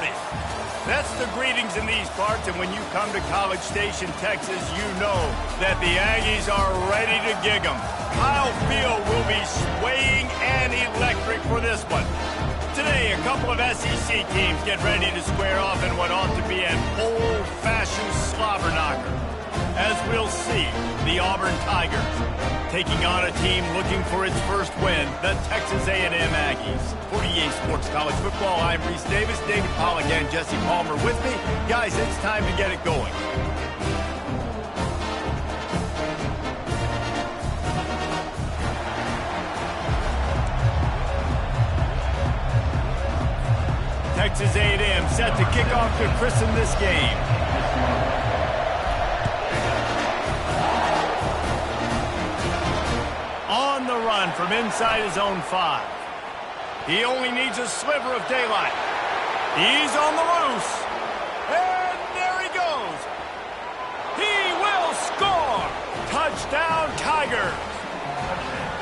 20. That's the greetings in these parts, and when you come to College Station, Texas, you know that the Aggies are ready to gig 'em. Kyle Field will be swaying and electric for this one. Today, a couple of SEC teams get ready to square off in what ought to be an old-fashioned slobber knocker. As we'll see, the Auburn Tigers taking on a team looking for its first win, the Texas A&M Aggies. For EA Sports College Football, I'm Reese Davis, David Pollack, and Jesse Palmer with me. Guys, it's time to get it going. Texas A&M set to kick off to christen this game. On the run from inside his own 5. He only needs a sliver of daylight. He's on the loose. And there he goes. He will score. Touchdown, Tigers.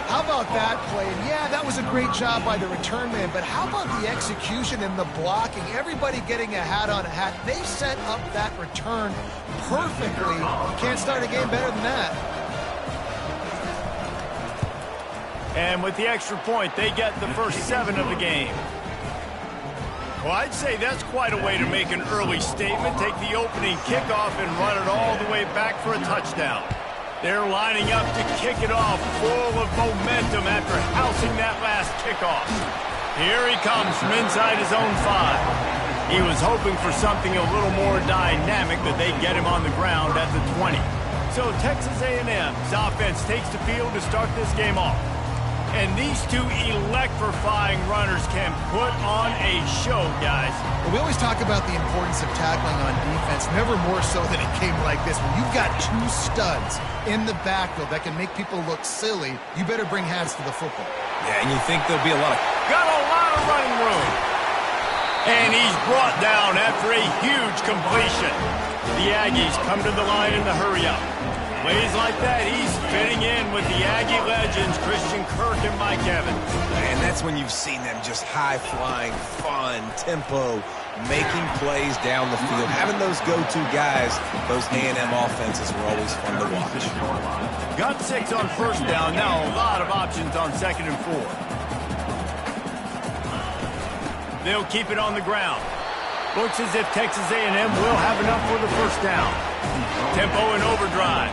How about that play? And yeah, that was a great job by the return man, but how about the execution and the blocking? Everybody getting a hat on a hat. They set up that return perfectly. You can't start a game better than that. And with the extra point, they get the first 7 of the game. Well, I'd say that's quite a way to make an early statement. Take the opening kickoff and run it all the way back for a touchdown. They're lining up to kick it off, full of momentum after housing that last kickoff. Here he comes from inside his own 5. He was hoping for something a little more dynamic, that they get him on the ground at the 20. So Texas A&M's offense takes the field to start this game off. And these two electrifying runners can put on a show, guys. Well, we always talk about the importance of tackling on defense, never more so than it came like this. When you've got 2 studs in the backfield that can make people look silly, you better bring hands to the football. Yeah, and you think there'll be a lot of... Got a lot of running room. And he's brought down after a huge completion. The Aggies come to the line in the hurry-up. Plays like that, he's fitting in with the Aggie legends, Christian Kirk and Mike Evans. And that's when you've seen them just high-flying, fun, tempo, making plays down the field. Having those go-to guys, those A&M offenses were always fun to watch. Got 6 on first down, now a lot of options on 2nd and 4. They'll keep it on the ground. Looks as if Texas A&M will have enough for the first down. Tempo and overdrive.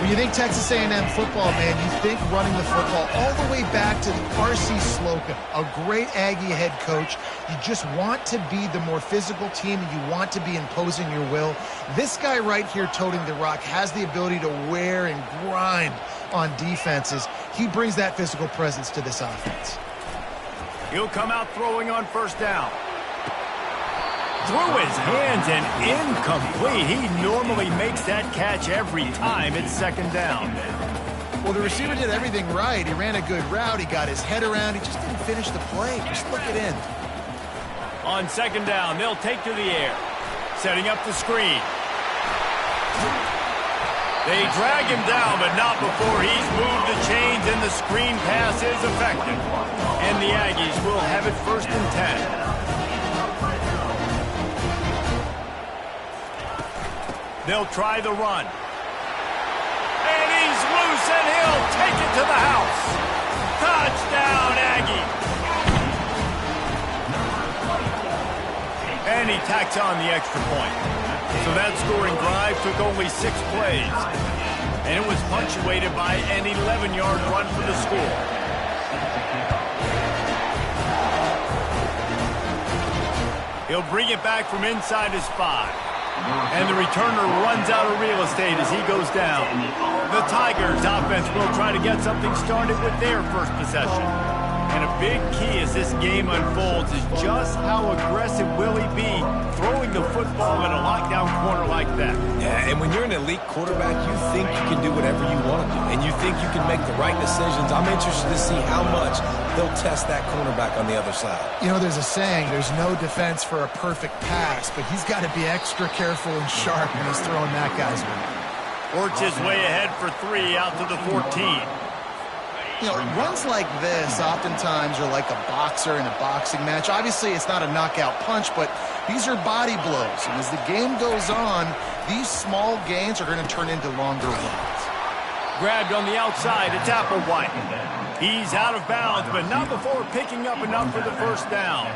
When you think Texas A&M football, man, you think running the football all the way back to R.C. Slocum, a great Aggie head coach. You just want to be the more physical team, and you want to be imposing your will. This guy right here toting the rock has the ability to wear and grind on defenses. He brings that physical presence to this offense. He'll come out throwing on first down. Through his hands and incomplete. He normally makes that catch every time it's 2nd down. Well, the receiver did everything right. He ran a good route. He got his head around. He just didn't finish the play. Just look it in. On 2nd down, they'll take to the air. Setting up the screen. They drag him down, but not before he's moved the chains and the screen pass is effective. And the Aggies will have it 1st and 10. They'll try the run. And he's loose, and he'll take it to the house. Touchdown, Aggie. And he tacks on the extra point. So that scoring drive took only 6 plays. And it was punctuated by an 11-yard run for the score. He'll bring it back from inside his 5. And the returner runs out of real estate as he goes down. The Tigers offense will try to get something started with their first possession. And a big key as this game unfolds is just how aggressive will he be throwing the football in a lockdown corner like that. Yeah, and when you're an elite quarterback, you think you can do whatever you want to do. And you think you can make the right decisions. I'm interested to see how much they'll test that cornerback on the other side. You know, there's a saying, there's no defense for a perfect pass, but he's got to be extra careful and sharp when he's throwing that guy's way. Works his way ahead for 3 out to the 14. You know, runs like this oftentimes are like a boxer in a boxing match. Obviously, it's not a knockout punch, but These are body blows, and as the game goes on, these small gains are going to turn into longer ones. Grabbed on the outside, it's Applewhite. He's out of bounds, but not before picking up enough for the first down.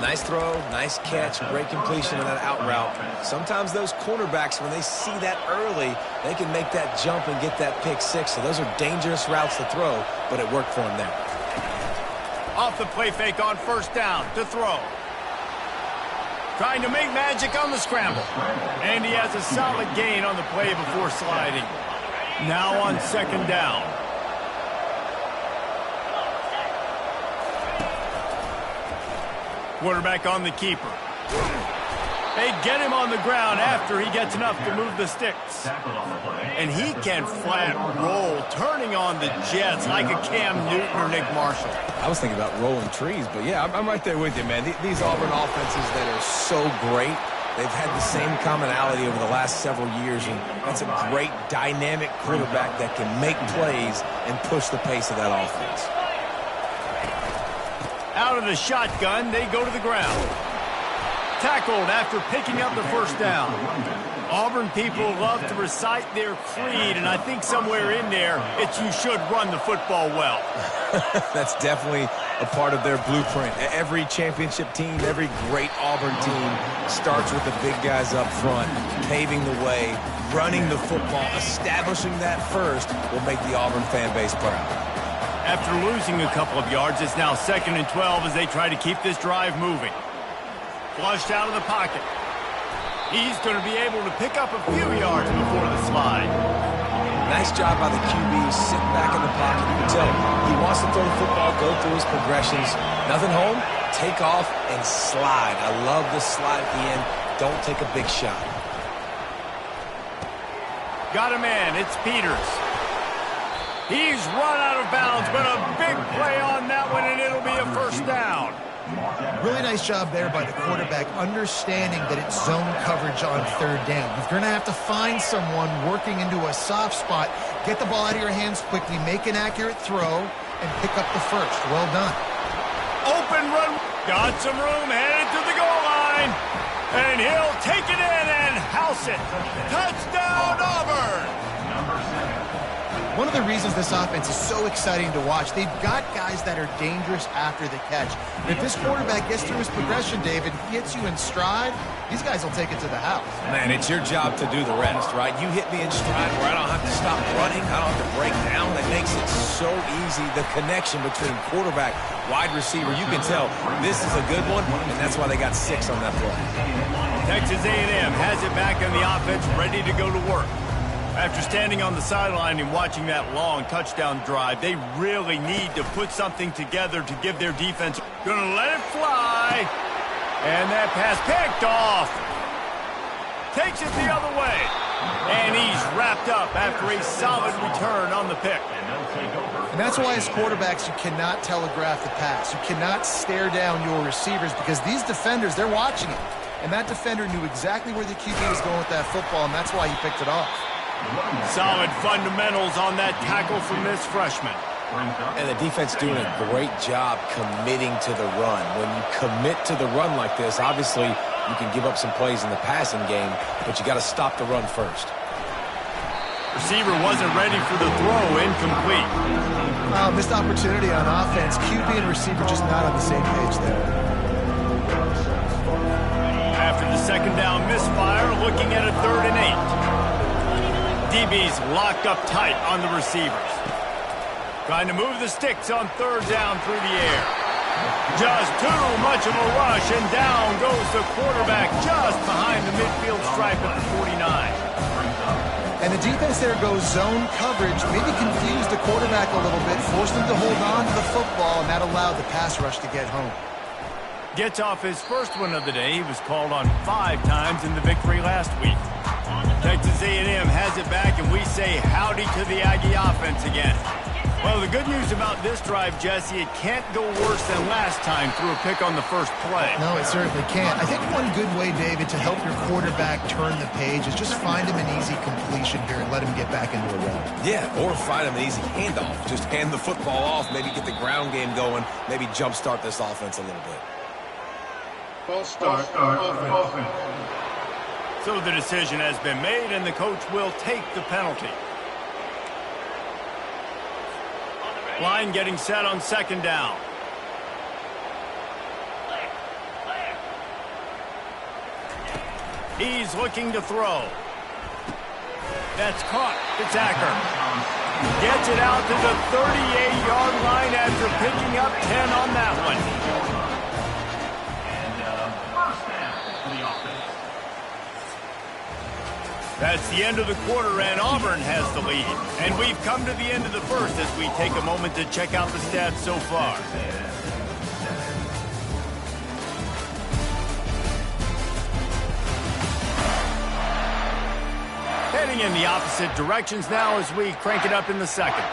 Nice throw, nice catch, great completion of that out route. Sometimes those cornerbacks, when they see that early, they can make that jump and get that pick six. So those are dangerous routes to throw, but it worked for him there. Off the play fake on first down to throw. Trying to make magic on the scramble. And he has a solid gain on the play before sliding. Now on second down. Quarterback on the keeper. They get him on the ground after he gets enough to move the sticks. And he can flat roll, turning on the Jets like a Cam Newton or Nick Marshall. I was thinking about rolling trees, but yeah, I'm right there with you, man. These Auburn offenses that are so great, they've had the same commonality over the last several years, and that's a great dynamic quarterback that can make plays and push the pace of that offense. Out of the shotgun, they go to the ground. Tackled after picking up the first down. Auburn people love to recite their creed, and I think somewhere in there, it's you should run the football well. That's definitely a part of their blueprint. Every championship team, every great Auburn team starts with the big guys up front, paving the way, running the football, establishing that first will make the Auburn fan base proud. After losing a couple of yards, it's now 2nd and 12 as they try to keep this drive moving. Flushed out of the pocket. He's going to be able to pick up a few yards before the slide. Nice job by the QB, sitting back in the pocket. You can tell he wants to throw the football, go through his progressions. Nothing home, take off, and slide. I love the slide at the end. Don't take a big shot. Got a man. It's Peters. He's run out of bounds, but a big play on that one, and it'll be a first down. Really nice job there by the quarterback, understanding that it's zone coverage on third down. You're going to have to find someone working into a soft spot, get the ball out of your hands quickly, make an accurate throw, and pick up the first. Well done. Open run. Got some room, headed to the goal line. And he'll take it in and house it. Touchdown, Auburn. One of the reasons this offense is so exciting to watch, they've got guys that are dangerous after the catch. And if this quarterback gets through his progression, David, gets you in stride, these guys will take it to the house. Man, it's your job to do the rest, right? You hit me in stride where I don't have to stop running, I don't have to break down. That makes it so easy. The connection between quarterback, wide receiver, you can tell this is a good one, and that's why they got 6 on that play. Texas A&M has it back in the offense, ready to go to work. After standing on the sideline and watching that long touchdown drive, they really need to put something together to give their defense. Gonna let it fly. And that pass picked off. Takes it the other way. And he's wrapped up after a solid return on the pick. And that's why as quarterbacks, you cannot telegraph the pass. You cannot stare down your receivers because these defenders, they're watching it. And that defender knew exactly where the QB was going with that football, and that's why he picked it off. Solid fundamentals on that tackle from this freshman. And the defense doing a great job committing to the run. When you commit to the run like this, obviously you can give up some plays in the passing game, but you got to stop the run first. Receiver wasn't ready for the throw, incomplete. Missed opportunity on offense. QB and receiver just not on the same page there. After the second down misfire, looking at a 3rd and 8. DB's locked up tight on the receivers. Trying to move the sticks on 3rd down through the air. Just too much of a rush, and down goes the quarterback just behind the midfield stripe at the 49. And the defense there goes zone coverage, maybe confused the quarterback a little bit, forced him to hold on to the football, and that allowed the pass rush to get home. Gets off his first one of the day. He was called on 5 times in the victory last week. Texas A&M has it back, and we say howdy to the Aggie offense again. Well, the good news about this drive, Jesse, it can't go worse than last time through a pick on the first play. No, it certainly can't. I think one good way, David, to help your quarterback turn the page is just find him an easy completion here and let him get back into a run. Yeah, or find him an easy handoff. Just hand the football off, maybe get the ground game going, maybe jumpstart this offense a little bit. False start, offense. So the decision has been made, and the coach will take the penalty. Line getting set on second down. He's looking to throw. That's caught. It's Acker. Gets it out to the 38-yard line after picking up 10 on that one. First down for the offense. That's the end of the quarter, and Auburn has the lead. And we've come to the end of the first as we take a moment to check out the stats so far. Heading in the opposite directions now as we crank it up in the second.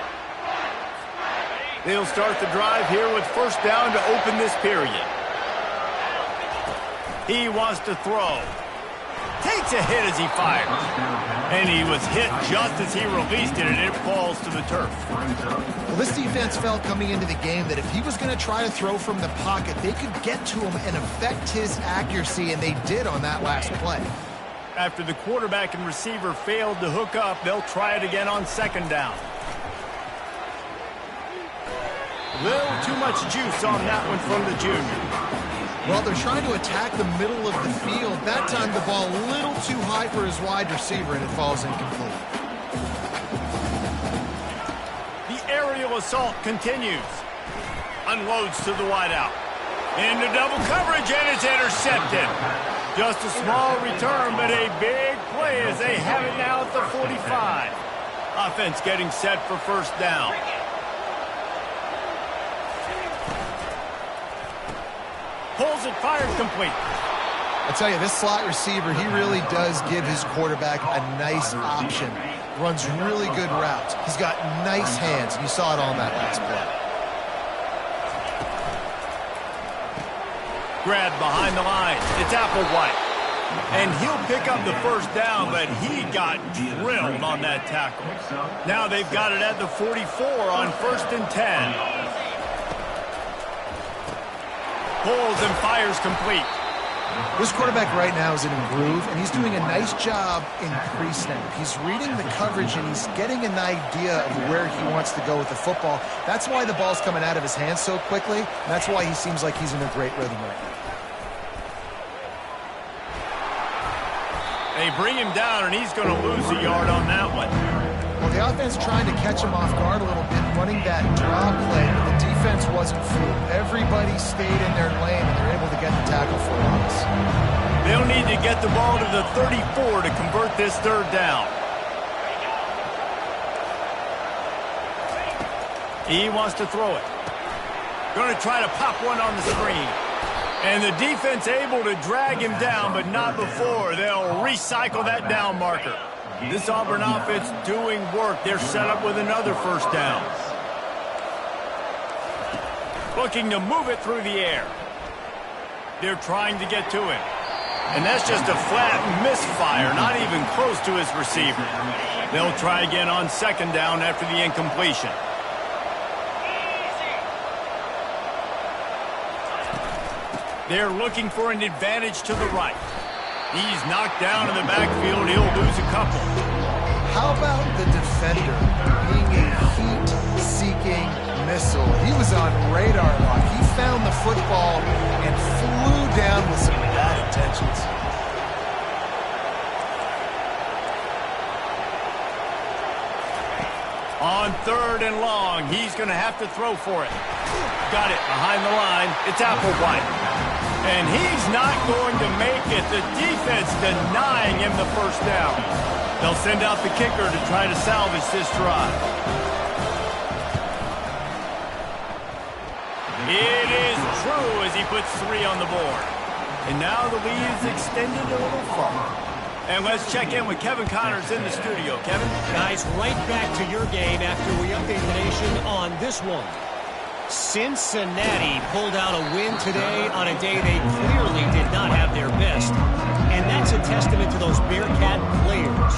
They'll start the drive here with first down to open this period. He wants to throw. Takes a hit as he fires. And he was hit just as he released it, and it falls to the turf. Well, this defense felt coming into the game that if he was going to try to throw from the pocket, they could get to him and affect his accuracy, and they did on that last play. After the quarterback and receiver failed to hook up, they'll try it again on second down. Little too much juice on that one from the junior. Well, they're trying to attack the middle of the field. That time the ball a little too high for his wide receiver, and it falls incomplete. The aerial assault continues. Unloads to the wideout. Into double coverage, and it's intercepted. Just a small return, but a big play as they have it now at the 45. Offense getting set for first down. Pulls it, fired, complete. I tell you, this slot receiver, he really does give his quarterback a nice option. Runs really good routes. He's got nice hands. You saw it on that last play. Grab behind the line. It's Applewhite. And he'll pick up the first down, but he got drilled on that tackle. Now they've got it at the 44 on first and 10. Pulls and fires complete. This quarterback right now is in a groove, and he's doing a nice job in pre-snap. He's reading the coverage, and he's getting an idea of where he wants to go with the football. That's why the ball's coming out of his hands so quickly, and that's why he seems like he's in a great rhythm right now. They bring him down, and he's going to lose a yard on that one. Well, the offense trying to catch him off guard a little bit, running that draw play, but the defense wasn't fooled. Everybody stayed in their lane, and they're able to get the tackle for a loss. They'll need to get the ball to the 34 to convert this third down. He wants to throw it. Going to try to pop one on the screen. And the defense able to drag him down, but not before. They'll recycle that down marker. This Auburn offense doing work. They're set up with another first down. Looking to move it through the air. They're trying to get to him. And that's just a flat misfire, not even close to his receiver. They'll try again on second down after the incompletion. They're looking for an advantage to the right. He's knocked down in the backfield. He'll lose a couple. How about the defender being a heat-seeking missile? He was on radar lock. He found the football and flew down with some bad intentions. On third and long, he's going to have to throw for it. Got it behind the line. It's Applewhite. And he's not going to make it. The defense denying him the first down. They'll send out the kicker to try to salvage this drive. It is true as he puts 3 on the board. And now the lead is extended a little farther. And let's check in with Kevin Connors in the studio. Kevin? Guys, right back to your game after we update the nation on this one. Cincinnati pulled out a win today on a day they clearly did not have their best. And that's a testament to those Bearcat players.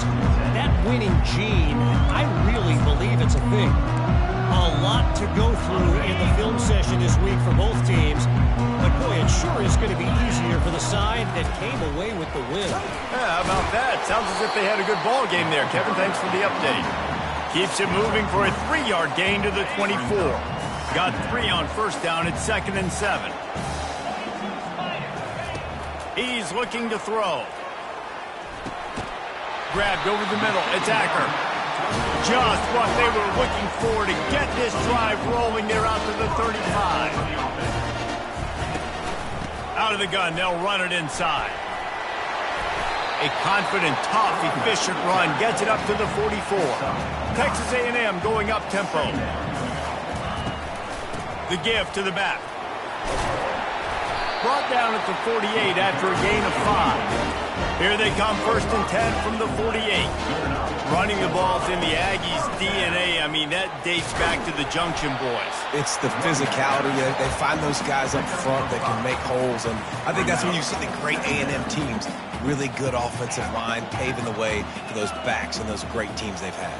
That winning gene, I really believe it's a thing. A lot to go through in the film session this week for both teams. But boy, it sure is going to be easier for the the side that came away with the win. Yeah, how about that? Sounds as if they had a good ball game there. Kevin, thanks for the update. Keeps it moving for a 3-yard gain to the 24. Got 3 on first down at 2nd and 7. He's looking to throw. Grabbed over the middle. Attacker. Just what they were looking for to get this drive rolling. They're out to the 35. Out of the gun. They'll run it inside. A confident, tough, efficient run. Gets it up to the 44. Texas A&M going up tempo. The give to the back. Brought down at the 48 after a gain of 5. Here they come, 1st and 10 from the 48. Running the ball's in the Aggies' DNA. I mean, that dates back to the Junction boys. It's the physicality. They find those guys up front that can make holes, and I think that's when you see the great A&M teams. Really good offensive line, paving the way for those backs and those great teams they've had.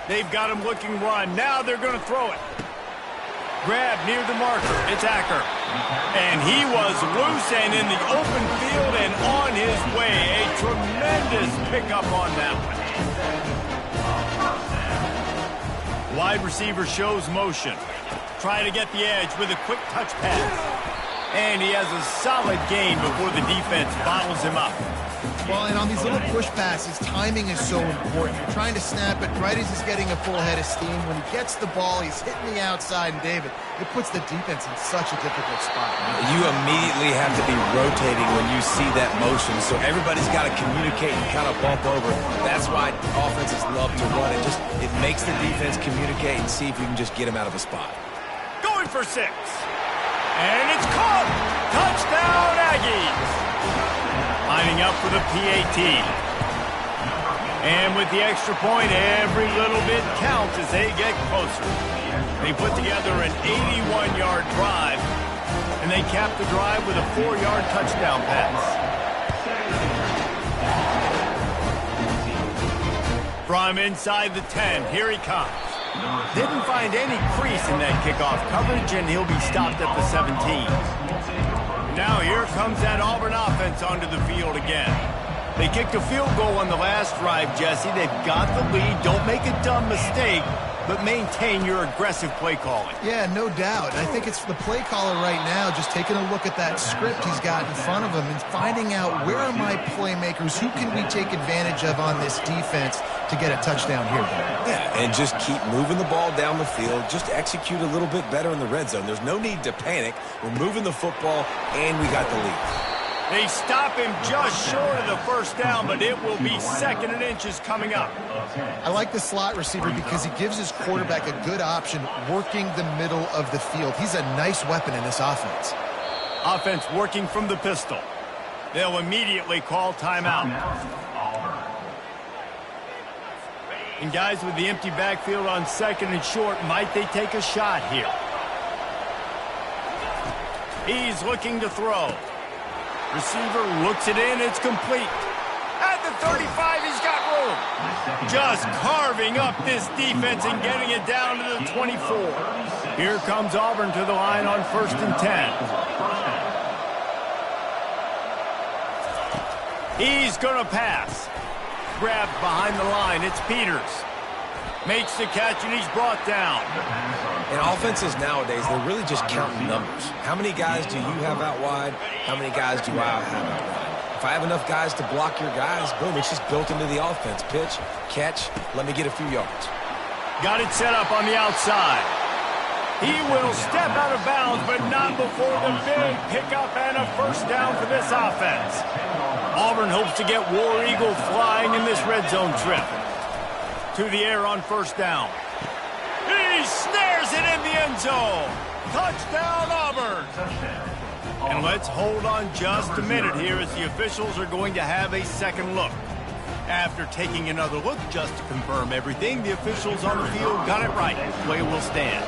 They've got him looking run. Now they're going to throw it. Grab near the marker. It's Acker. And he was loose and in the open field and on his way. A tremendous pickup on that one. Wide receiver shows motion. Trying to get the edge with a quick touch pass. And he has a solid gain before the defense bottles him up. Well, and on these little push passes, timing is so important. You're trying to snap it right as he's getting a full head of steam. When he gets the ball, he's hitting the outside, and David, it puts the defense in such a difficult spot. You immediately have to be rotating when you see that motion, so everybody's got to communicate and kind of bump over. That's why offenses love to run it. It makes the defense communicate and see if you can just get him out of a spot. Going for 6. And it's caught! Touchdown, Aggies! Lining up for the PAT. And with the extra point, every little bit counts as they get closer. They put together an 81-yard drive, and they cap the drive with a 4-yard touchdown pass. From inside the 10, here he comes. Didn't find any crease in that kickoff coverage, and he'll be stopped at the 17. Now here comes that Auburn offense onto the field again. They kicked a field goal on the last drive, Jesse. They've got the lead. Don't make a dumb mistake, but maintain your aggressive play calling. Yeah, no doubt. I think it's the play caller right now just taking a look at that script he's got in front of him and finding out where are my playmakers, who can we take advantage of on this defense to get a touchdown here. Yeah, and just keep moving the ball down the field. Just execute a little bit better in the red zone. There's no need to panic. We're moving the football, and we got the lead. They stop him just short of the first down, but it will be 2nd and inches coming up. I like the slot receiver because he gives his quarterback a good option working the middle of the field. He's a nice weapon in this offense. Offense working from the pistol. They'll immediately call timeout. And guys, with the empty backfield on 2nd and short, might they take a shot here? He's looking to throw. Receiver looks it in. It's complete. At the 35, he's got room. Just carving up this defense and getting it down to the 24. Here comes Auburn to the line on 1st and 10. He's going to pass. Grabbed behind the line. It's Peters. Makes the catch, and he's brought down. In offenses nowadays, they're really just counting numbers. How many guys do you have out wide? How many guys do I have out wide? If I have enough guys to block your guys, boom, it's just built into the offense. Pitch, catch, let me get a few yards. Got it set up on the outside. He will step out of bounds, but not before the big pickup and a first down for this offense. Auburn hopes to get War Eagle flying in this red zone trip. To the air on first down. He snares it in the end zone. Touchdown, Auburn. And let's hold on just a minute here as the officials are going to have a second look. After taking another look just to confirm everything, the officials on the field got it right. Play will stand.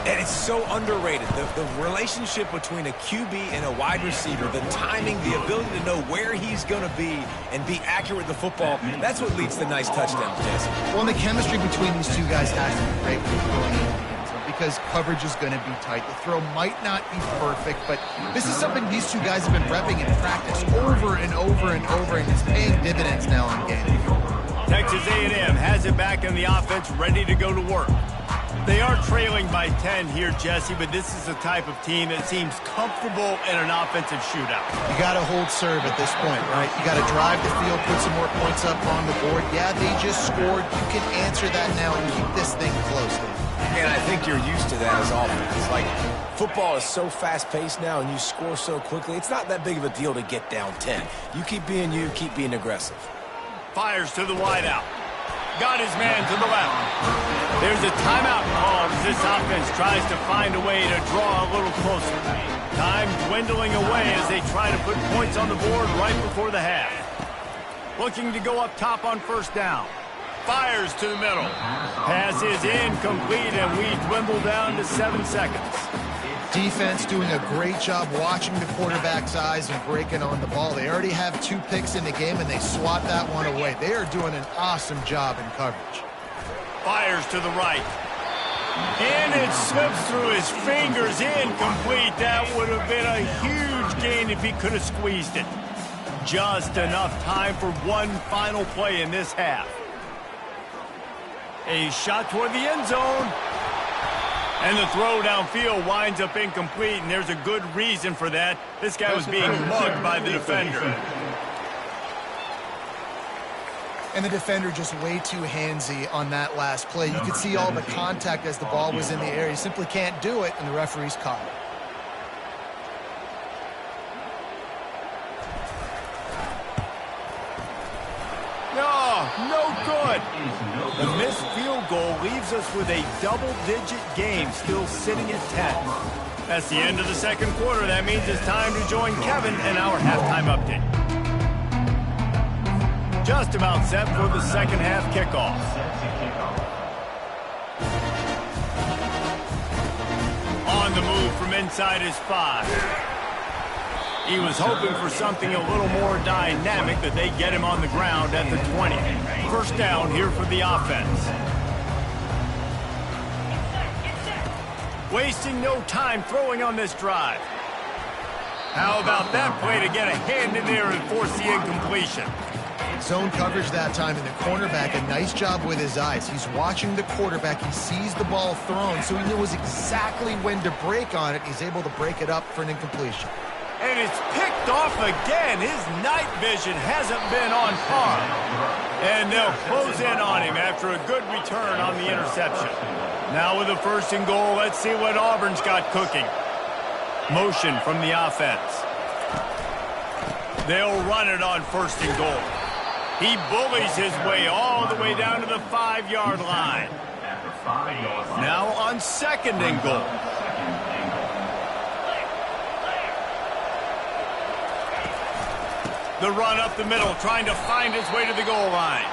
And it's so underrated. The relationship between a QB and a wide receiver, the timing, the ability to know where he's going to be and be accurate with the football, that's what leads to nice touchdowns, Jesse. Well, and the chemistry between these two guys has to be great when you're going into the end zone because coverage is going to be tight. The throw might not be perfect, but this is something these two guys have been repping in practice over and over and over, and it's paying dividends now in game. Texas A&M has it back in the offense, ready to go to work. They are trailing by 10 here, Jesse, but this is the type of team that seems comfortable in an offensive shootout. You got to hold serve at this point, right? You got to drive the field, put some more points up on the board. Yeah, they just scored. You can answer that now and keep this thing close. And I think you're used to that as offense. Like, football is so fast-paced now and you score so quickly, it's not that big of a deal to get down 10. You keep being you, keep being aggressive. Fires to the wideout. Got his man to the left. There's a timeout called as this offense tries to find a way to draw a little closer. Time dwindling away as they try to put points on the board right before the half. Looking to go up top on first down. Fires to the middle. Pass is incomplete, and we dwindle down to 7 seconds. Defense doing a great job watching the quarterback's eyes and breaking on the ball. They already have 2 picks in the game, and they swat that one away. They are doing an awesome job in coverage. Fires to the right. And it slips through his fingers, incomplete. That would have been a huge gain if he could have squeezed it. Just enough time for one final play in this half. A shot toward the end zone. And the throw downfield winds up incomplete, and there's a good reason for that. This guy was being mugged by the defender. And the defender just way too handsy on that last play. You could see all the contact as the ball was in the air. He simply can't do it, and the referee's caught it. No good. The missed field goal leaves us with a double-digit game still sitting at 10. That's the end of the second quarter. That means it's time to join Kevin in our halftime update. Just about set for the second half kickoff. On the move from inside his 5. He was hoping for something a little more dynamic, that they get him on the ground at the 20. First down here for the offense. Wasting no time throwing on this drive. How about that play to get a hand in there and force the incompletion? Zone coverage that time, and the cornerback, a nice job with his eyes. He's watching the quarterback. He sees the ball thrown, so he knows exactly when to break on it. He's able to break it up for an incompletion. And it's picked off again. His night vision hasn't been on par. And they'll close in on him after a good return on the interception. Now with a 1st and goal, let's see what Auburn's got cooking. Motion from the offense. They'll run it on 1st and goal. He bullies his way all the way down to the 5-yard line. Now on 2nd and goal. The run up the middle, trying to find his way to the goal line.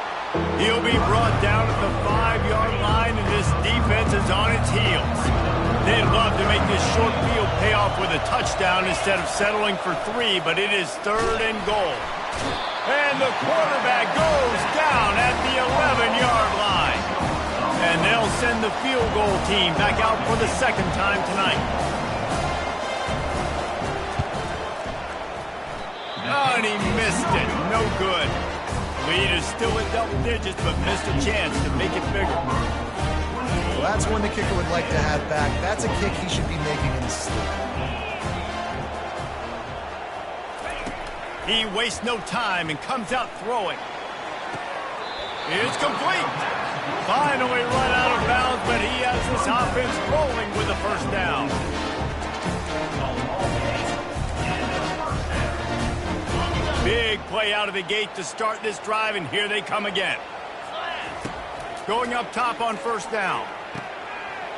He'll be brought down at the 5-yard line, and this defense is on its heels. They'd love to make this short field pay off with a touchdown instead of settling for 3, but it is 3rd and goal. And the quarterback goes down at the 11-yard line. And they'll send the field goal team back out for the 2nd time tonight. Oh, and he missed it. No good. Lead is still at double digits, but missed a chance to make it bigger. Well, that's one the kicker would like to have back. That's a kick he should be making in his sleep. He wastes no time and comes out throwing. It's complete. Finally run out of bounds, but he has this offense rolling with the 1st down. Big play out of the gate to start this drive, and here they come again. Going up top on 1st down.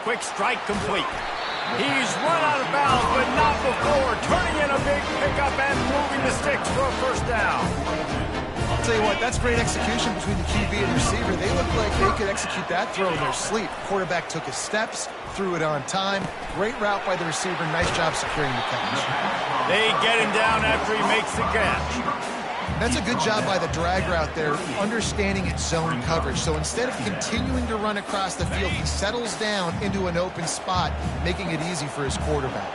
Quick strike complete. He's run out of bounds, but not before. Turning in a big pickup and moving the sticks for a 1st down. I'll tell you what, that's great execution between the QB and receiver. They look like they could execute that throw in their sleep. Quarterback took his steps, threw it on time. Great route by the receiver. Nice job securing the catch. They get him down after he makes the catch. That's a good job by the drag route there, understanding its zone coverage. So instead of continuing to run across the field, he settles down into an open spot, making it easy for his quarterback.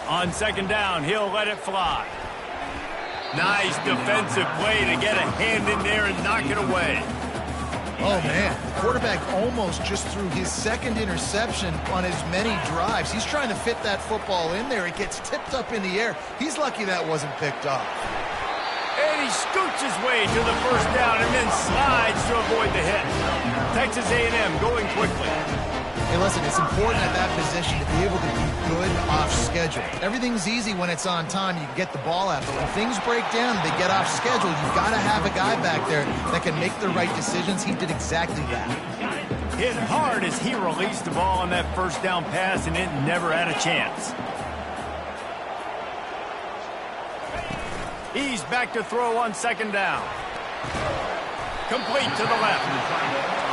On second down, he'll let it fly. Nice defensive play to get a hand in there and knock it away. Oh, man. Quarterback almost just threw his second interception on as many drives. He's trying to fit that football in there. It gets tipped up in the air. He's lucky that wasn't picked off. And he scoots his way to the first down and then slides to avoid the hit. Texas A&M going quickly. Hey, listen, it's important at that position to be able to be good off schedule. Everything's easy when it's on time. You can get the ball out. But when things break down, they get off schedule. You've got to have a guy back there that can make the right decisions. He did exactly that. Hit hard as he released the ball on that first down pass, and it never had a chance. He's back to throw on second down. Complete to the left.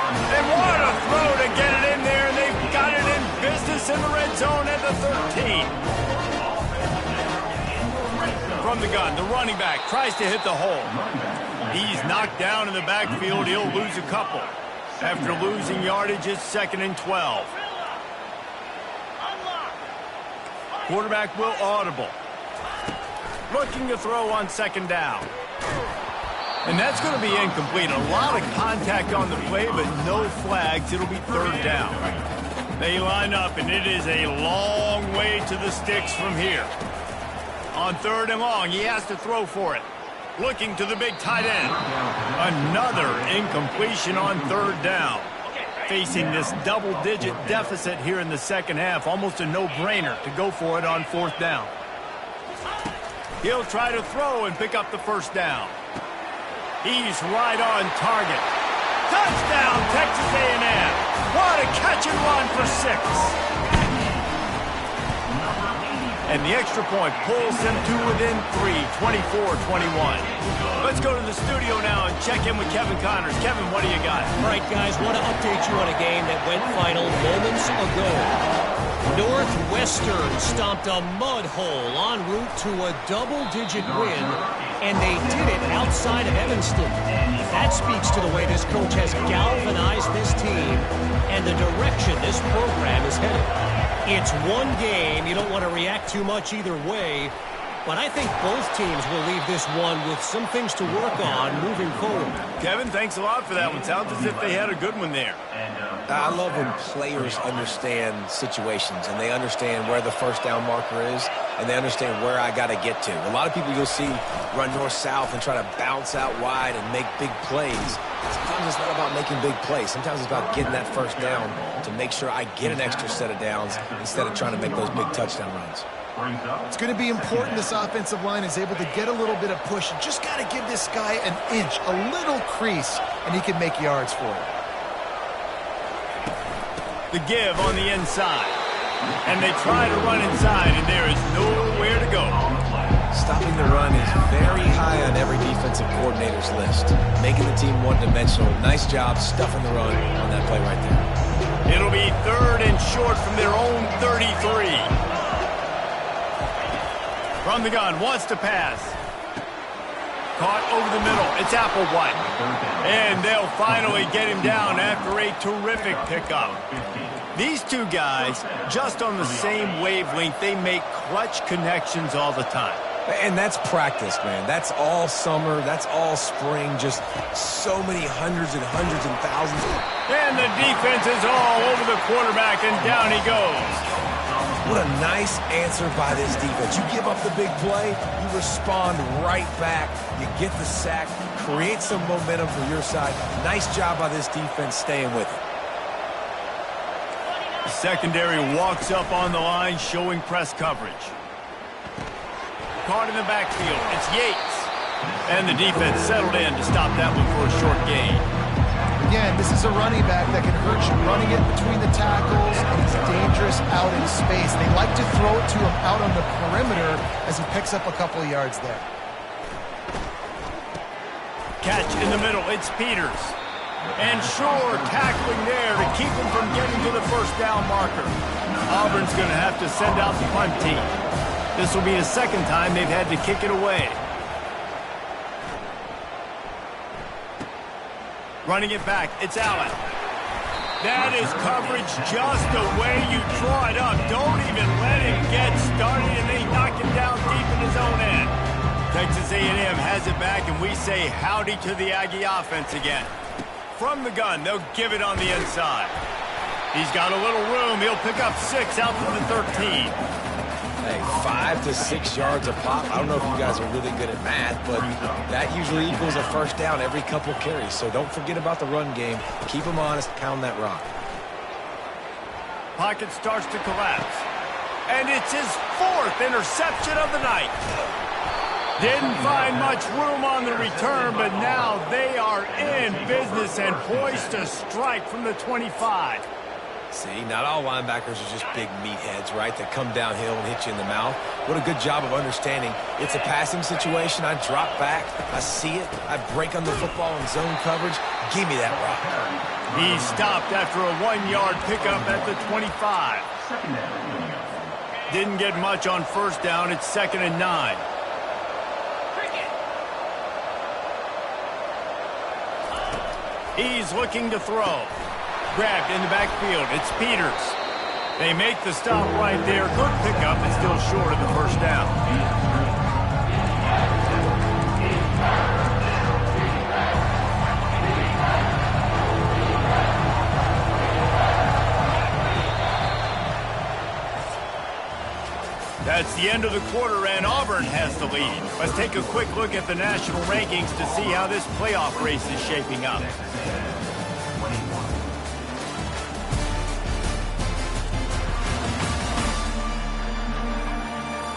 And what a throw to get it in there, and they've got it in business in the red zone at the 13. From the gun, the running back tries to hit the hole. He's knocked down in the backfield. He'll lose a couple. After losing yardage, it's 2nd and 12. Quarterback will audible. Looking to throw on second down. And that's going to be incomplete. A lot of contact on the play, but no flags. It'll be 3rd down. They line up, and it is a long way to the sticks from here. On 3rd and long, he has to throw for it. Looking to the big tight end. Another incompletion on 3rd down. Facing this double-digit deficit here in the second half. Almost a no-brainer to go for it on 4th down. He'll try to throw and pick up the first down. He's right on target. Touchdown, Texas A&M. What a catch and run for 6. And the extra point pulls them to within 3, 24-21. Let's go to the studio now and check in with Kevin Connors. Kevin, what do you got? All right, guys, want to update you on a game that went final moments ago. Northwestern stomped a mud hole en route to a double-digit win, and they did it outside of Evanston. That speaks to the way this coach has galvanized this team and the direction this program is headed. It's one game. You don't want to react too much either way, but I think both teams will leave this one with some things to work on moving forward. Kevin, thanks a lot for that one. Sounds as if they had a good one there. I love when players understand situations and they understand where the first down marker is and they understand where I got to get to. A lot of people you'll see run north-south and try to bounce out wide and make big plays. Sometimes it's not about making big plays. Sometimes it's about getting that first down to make sure I get an extra set of downs instead of trying to make those big touchdown runs. It's going to be important this offensive line is able to get a little bit of push. You just got to give this guy an inch, a little crease, and he can make yards for it. The give on the inside. And they try to run inside, and there is nowhere to go. Stopping the run is very high on every defensive coordinator's list. Making the team one-dimensional. Nice job stuffing the run on that play right there. It'll be 3rd and short from their own 33. From the gun, wants to pass. Caught over the middle. It's Applewhite. And they'll finally get him down after a terrific pickup. These two guys, just on the same wavelength, they make clutch connections all the time. And that's practice, man. That's all summer. That's all spring. Just so many hundreds and thousands. And the defense is all over the quarterback, and down he goes. What a nice answer by this defense. You give up the big play, you respond right back, you get the sack, create some momentum for your side. Nice job by this defense staying with it. The secondary walks up on the line, showing press coverage. Caught in the backfield. It's Yates. And the defense settled in to stop that one for a short gain. Again, this is a running back that can hurt you running it between the tackles, and he's dangerous out in space. They like to throw it to him out on the perimeter as he picks up a couple of yards there. Catch in the middle. It's Peters. And sure, tackling there to keep him from getting to the first down marker. Auburn's going to have to send out the punt team. This will be the second time they've had to kick it away. Running it back, it's Allen. That is coverage just the way you draw it up. Don't even let him get started, and they knock him down deep in his own end. Texas A&M has it back, and we say howdy to the Aggie offense again. From the gun, they'll give it on the inside. He's got a little room. He'll pick up 6 out to the 13. Hey, 5 to 6 yards a pop. I don't know if you guys are really good at math, but that usually equals a first down every couple of carries. So don't forget about the run game. Keep them honest. Pound that rock. Pocket starts to collapse. And it's his 4th interception of the night. Didn't find much room on the return, but now they are in business and poised to strike from the 25. See, not all linebackers are just big meatheads, right, that come downhill and hit you in the mouth. What a good job of understanding. It's a passing situation. I drop back. I see it. I break on the football in zone coverage. Give me that rock. He stopped after a 1-yard pickup at the 25. Didn't get much on first down. It's 2nd and 9. He's looking to throw. Grabbed in the backfield. It's Peters. They make the stop right there. Good pickup and still short of the first down. That's the end of the quarter, and Auburn has the lead. Let's take a quick look at the national rankings to see how this playoff race is shaping up.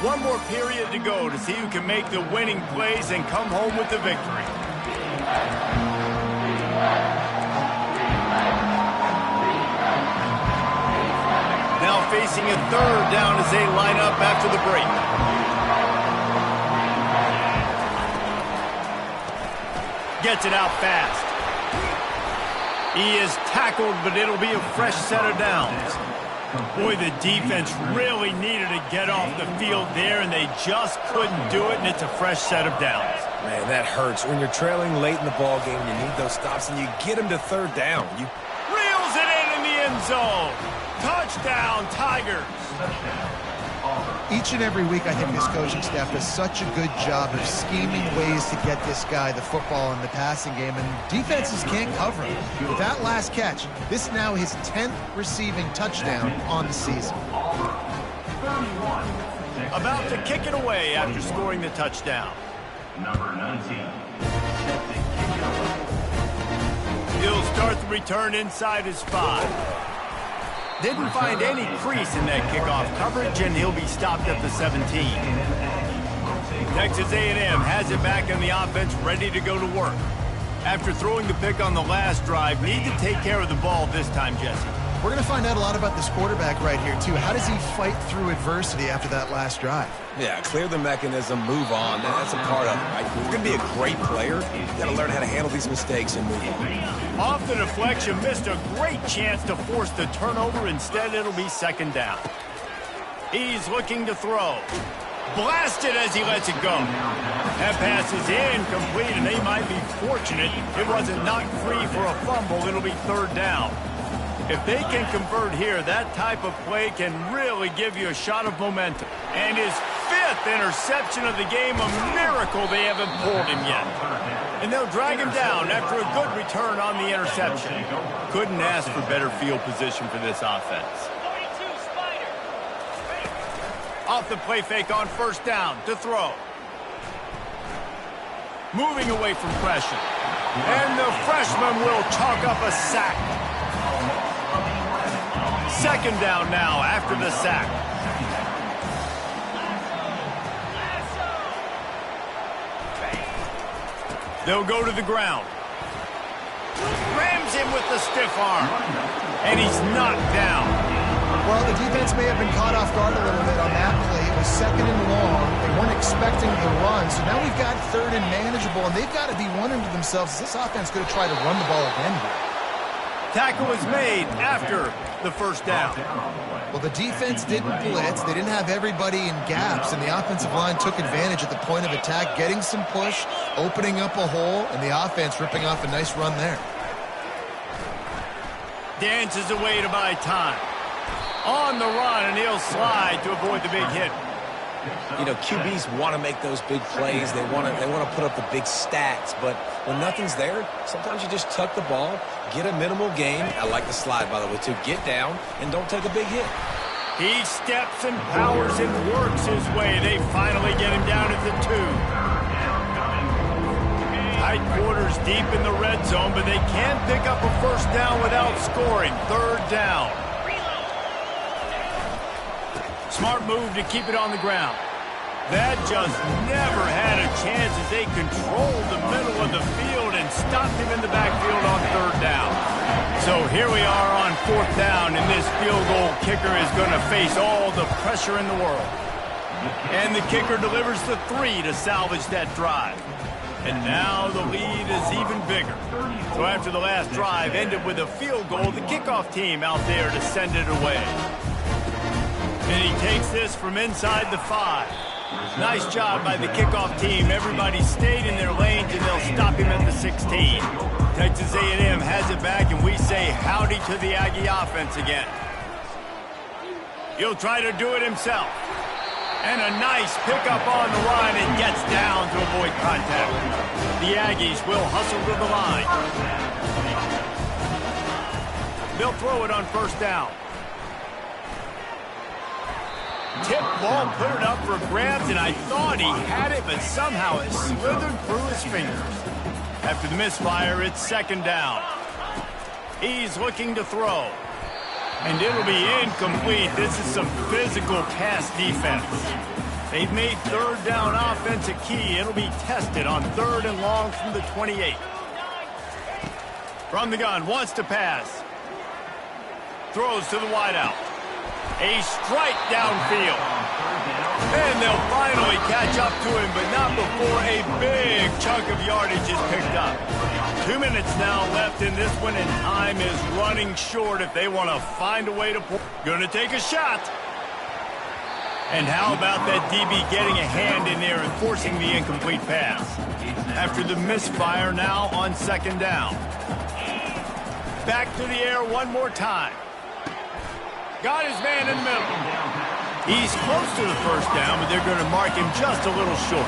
One more period to go to see who can make the winning plays and come home with the victory. Now facing a 3rd down as they line up after the break. Gets it out fast. He is tackled, but it'll be a fresh set of downs. Boy, the defense really needed to get off the field there, and they just couldn't do it, and it's a fresh set of downs. Man, that hurts. When you're trailing late in the ball game, you need those stops, and you get them to 3rd down. You reels it in the end zone. Touchdown, Tigers. Each and every week, I think this coaching staff does such a good job of scheming ways to get this guy the football in the passing game, and defenses can't cover him. With that last catch, this is now his 10th receiving touchdown on the season. About to kick it away after scoring the touchdown. Number 19. He'll start the return inside his 5. Didn't find any crease in that kickoff coverage, and he'll be stopped at the 17. Texas A&M has it back in the offense, ready to go to work. After throwing the pick on the last drive, need to take care of the ball this time, Jesse. We're going to find out a lot about this quarterback right here, too. How does he fight through adversity after that last drive? Yeah, clear the mechanism, move on. That's a part of it, right? If you're going to be a great player, you got to learn how to handle these mistakes and move on. Off the deflection, missed a great chance to force the turnover. Instead, it'll be 2nd down. He's looking to throw. Blasted as he lets it go. That pass is incomplete, and they might be fortunate it wasn't knocked free for a fumble. It'll be 3rd down. If they can convert here, that type of play can really give you a shot of momentum. And his 5th interception of the game, a miracle they haven't pulled him yet. And they'll drag him down after a good return on the interception. Couldn't ask for better field position for this offense. Off the play fake on 1st down to throw. Moving away from pressure. And the freshman will chalk up a sack. 2nd down now after the sack. They'll go to the ground. Rams him with the stiff arm. And he's knocked down. Well, the defense may have been caught off guard a little bit on that play. It was 2nd and long. They weren't expecting the run. So now we've got 3rd and manageable, and they've got to be wondering to themselves, is this offense going to try to run the ball again here? Tackle was made after the 1st down. Well, the defense didn't blitz. They didn't have everybody in gaps, and the offensive line took advantage at the point of attack, getting some push, opening up a hole, and the offense ripping off a nice run there. dances away to buy time. On the run, and he'll slide to avoid the big hit. You know, QBs want to make those big plays. They want to put up the big stats. But when nothing's there, sometimes you just tuck the ball, get a minimal gain. I like the slide, by the way, too. Get down and don't take a big hit. He steps and powers and works his way. They finally get him down at the 2. Tight quarters deep in the red zone, but they can't pick up a first down without scoring. 3rd down. Smart move to keep it on the ground. That just never had a chance as they controlled the middle of the field and stopped him in the backfield on 3rd down. So here we are on 4th down, and this field goal kicker is going to face all the pressure in the world. And the kicker delivers the 3 to salvage that drive. And now the lead is even bigger. So after the last drive ended with a field goal, the kickoff team out there to send it away. And he takes this from inside the 5. Nice job by the kickoff team. Everybody stayed in their lanes, and they'll stop him at the 16. Texas A&M has it back, and we say howdy to the Aggie offense again. He'll try to do it himself. And a nice pickup on the line and gets down to avoid contact. The Aggies will hustle to the line. They'll throw it on 1st down. Tip ball, put it up for grabs, and I thought he had it, but somehow it slithered through his fingers. After the misfire, it's 2nd down. He's looking to throw. And it'll be incomplete. This is some physical pass defense. They've made 3rd down offense a key. It'll be tested on 3rd and long from the 28. From the gun, wants to pass. Throws to the wideout. A strike downfield. And they'll finally catch up to him, but not before a big chunk of yardage is picked up. 2 minutes now left in this one, and time is running short if they want to find a way to pull. Gonna take a shot. And how about that DB getting a hand in there and forcing the incomplete pass? After the misfire, now on 2nd down. Back to the air one more time. Got his man in the middle. He's close to the 1st down, but they're going to mark him just a little short.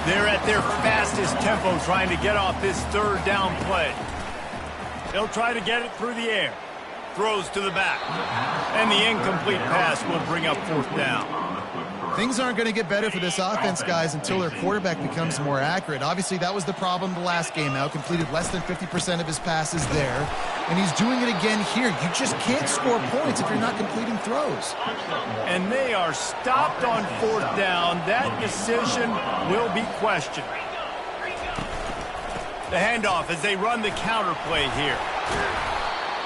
They're at their fastest tempo trying to get off this 3rd down play. They'll try to get it through the air. Throws to the back. And the incomplete pass will bring up 4th down. Things aren't going to get better for this offense, guys, until their quarterback becomes more accurate. Obviously, that was the problem the last game out. Completed less than 50% of his passes there. And he's doing it again here. You just can't score points if you're not completing throws. And they are stopped on 4th down. That decision will be questioned. The handoff as they run the counter play here.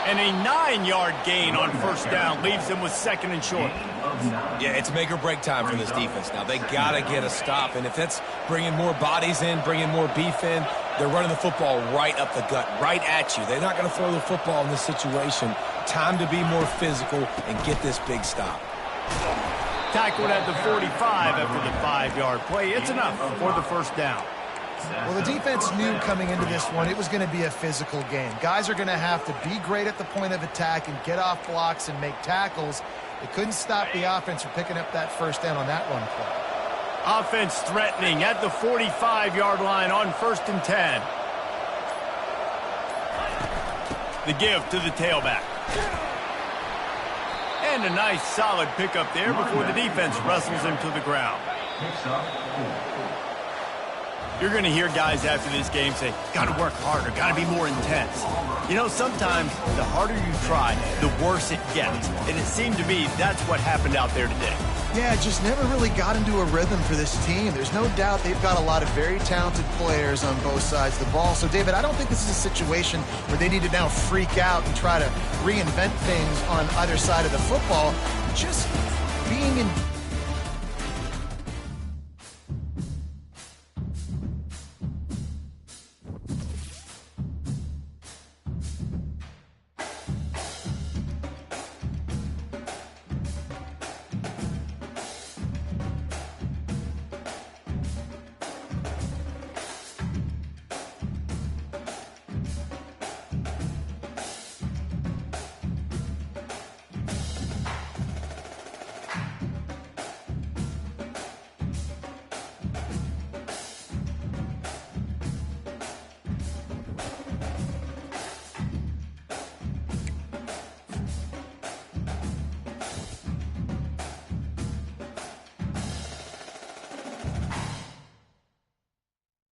And a 9-yard gain on 1st down leaves them with 2nd and short. Yeah, it's make or break time for this defense now. They got to get a stop, and if that's bringing more bodies in, bringing more beef in, they're running the football right up the gut, right at you. They're not going to throw the football in this situation. Time to be more physical and get this big stop. Tackled at the 45 after the 5-yard play. It's enough for the 1st down. Well, the defense knew coming into this one it was going to be a physical game. Guys are going to have to be great at the point of attack and get off blocks and make tackles. They couldn't stop the offense from picking up that 1st down on that run play. Offense threatening at the 45-yard line on 1st and 10. The give to the tailback. And a nice solid pickup there before the defense wrestles him to the ground. You're going to hear guys after this game say, got to work harder, got to be more intense. You know, sometimes the harder you try, the worse it gets. And it seemed to me that's what happened out there today. Yeah, just never really got into a rhythm for this team. There's no doubt they've got a lot of very talented players on both sides of the ball. So, David, I don't think this is a situation where they need to now freak out and try to reinvent things on either side of the football. Just being in